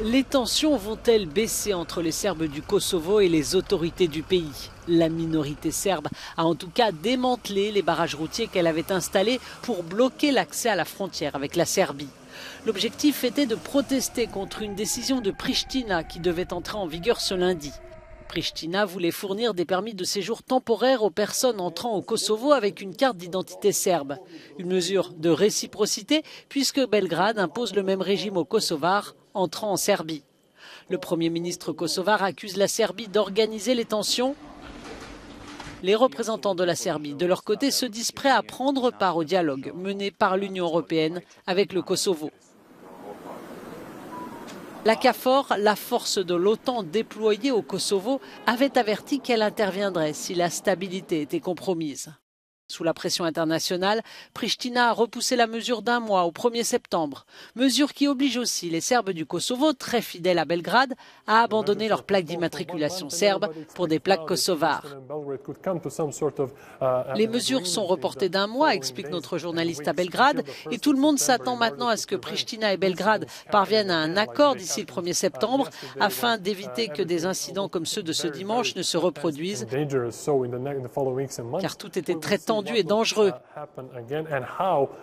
Les tensions vont-elles baisser entre les Serbes du Kosovo et les autorités du pays? La minorité serbe a en tout cas démantelé les barrages routiers qu'elle avait installés pour bloquer l'accès à la frontière avec la Serbie. L'objectif était de protester contre une décision de Pristina qui devait entrer en vigueur ce lundi. Pristina voulait fournir des permis de séjour temporaires aux personnes entrant au Kosovo avec une carte d'identité serbe. Une mesure de réciprocité puisque Belgrade impose le même régime aux Kosovars entrant en Serbie. Le Premier ministre kosovar accuse la Serbie d'organiser les tensions. Les représentants de la Serbie, de leur côté, se disent prêts à prendre part au dialogue mené par l'Union européenne avec le Kosovo. La KFOR, la force de l'OTAN déployée au Kosovo, avait averti qu'elle interviendrait si la stabilité était compromise. Sous la pression internationale, Pristina a repoussé la mesure d'un mois au 1er septembre. Mesure qui oblige aussi les Serbes du Kosovo, très fidèles à Belgrade, à abandonner leurs plaques d'immatriculation serbe pour des plaques kosovares. Les mesures sont reportées d'un mois, explique notre journaliste à Belgrade, et tout le monde s'attend maintenant à ce que Pristina et Belgrade parviennent à un accord d'ici le 1er septembre afin d'éviter que des incidents comme ceux de ce dimanche ne se reproduisent, car tout était très tendu et dangereux.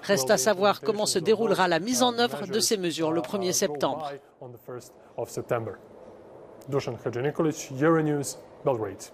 Reste à savoir comment se déroulera la mise en œuvre de ces mesures le 1er septembre. Dušan Hadžinikolić, Euronews, Belgrade.